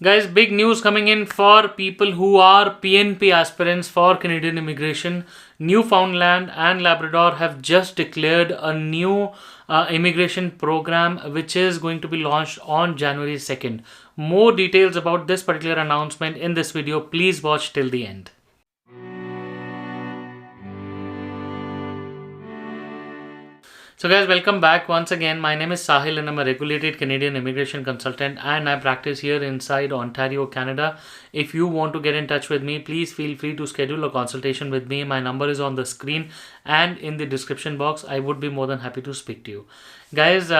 Guys, big news coming in for people who are PNP aspirants for Canadian immigration. Newfoundland and Labrador have just declared a new immigration program which is going to be launched on January 2nd. More details about this particular announcement in this video. Please watch till the end. So guys, welcome back once again. My name is Sahil and I'm a regulated Canadian immigration consultant and I practice here inside Ontario, Canada. If you want to get in touch with me, please feel free to schedule a consultation with me. My number is on the screen and in the description box. I would be more than happy to speak to you. Guys,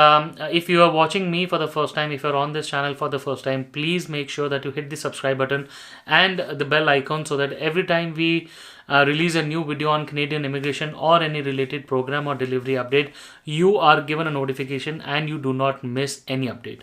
if you are watching me for the first time, if you're on this channel for the first time, please make sure that you hit the subscribe button and the bell icon so that every time we release a new video on Canadian immigration or any related program or delivery update, you are given a notification and you do not miss any update.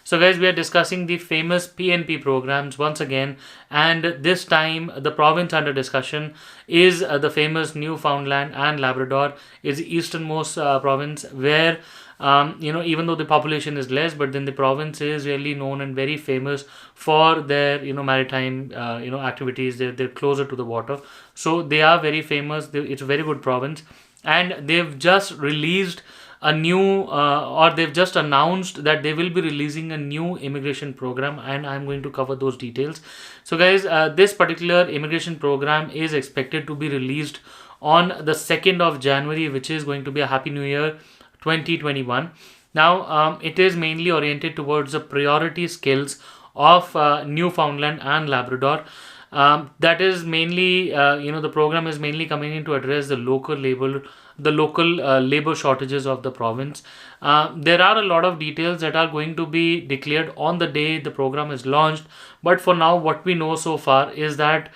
So guys, we are discussing the famous PNP programs once again, and this time the province under discussion is the famous Newfoundland and Labrador. Is the easternmost province where even though the population is less, but then the province is really known and very famous for their maritime activities. They're closer to the water, so they are very famous. It's a very good province, and they've just released a new or they've just announced that they will be releasing a new immigration program, and I'm going to cover those details. So guys, this particular immigration program is expected to be released on the 2nd of January, which is going to be a Happy New Year 2021. Now it is mainly oriented towards the priority skills of Newfoundland and Labrador. That is mainly the program is mainly coming in to address the local labor shortages of the province. There are a lot of details that are going to be declared on the day the program is launched, but for now what we know so far is that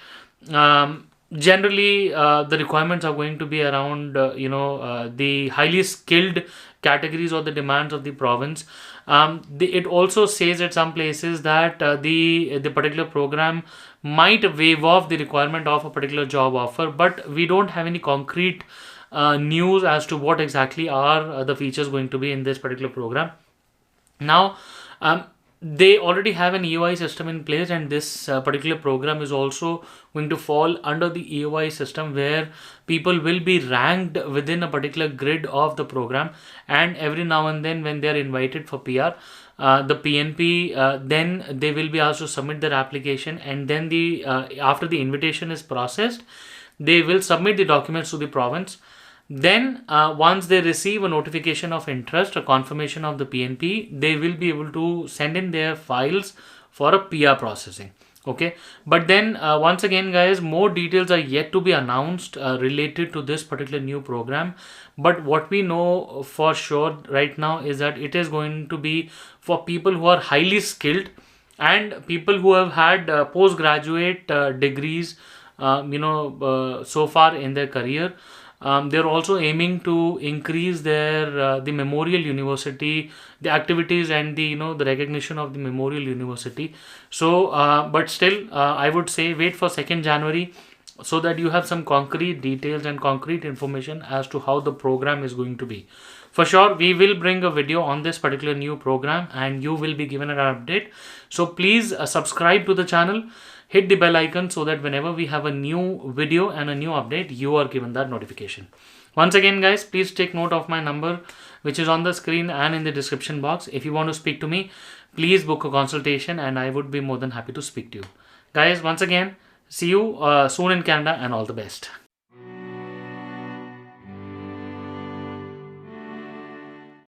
generally the requirements are going to be around the highly skilled categories or the demands of the province. It also says at some places that the particular program might waive off the requirement of a particular job offer, but we don't have any concrete news as to what exactly are the features going to be in this particular program. Now they already have an EOI system in place, and this particular program is also going to fall under the EOI system, where people will be ranked within a particular grid of the program, and every now and then when they are invited for PR, the PNP, then they will be asked to submit their application, and then after the invitation is processed, they will submit the documents to the province. Then once they receive a notification of interest, a confirmation of the PNP, they will be able to send in their files for a PR processing. Okay, but then once again guys, more details are yet to be announced related to this particular new program. But what we know for sure right now is that it is going to be for people who are highly skilled and people who have had postgraduate degrees so far in their career. They're also aiming to increase their the Memorial University, the activities and the recognition of the Memorial University. So but still I would say wait for 2nd January so that you have some concrete details and concrete information as to how the program is going to be. For sure, we will bring a video on this particular new program and you will be given an update. So please subscribe to the channel, hit the bell icon so that whenever we have a new video and a new update, you are given that notification. Once again guys, please take note of my number which is on the screen and in the description box. If you want to speak to me, please book a consultation and I would be more than happy to speak to you. Guys, once again, see you soon in Canada and all the best.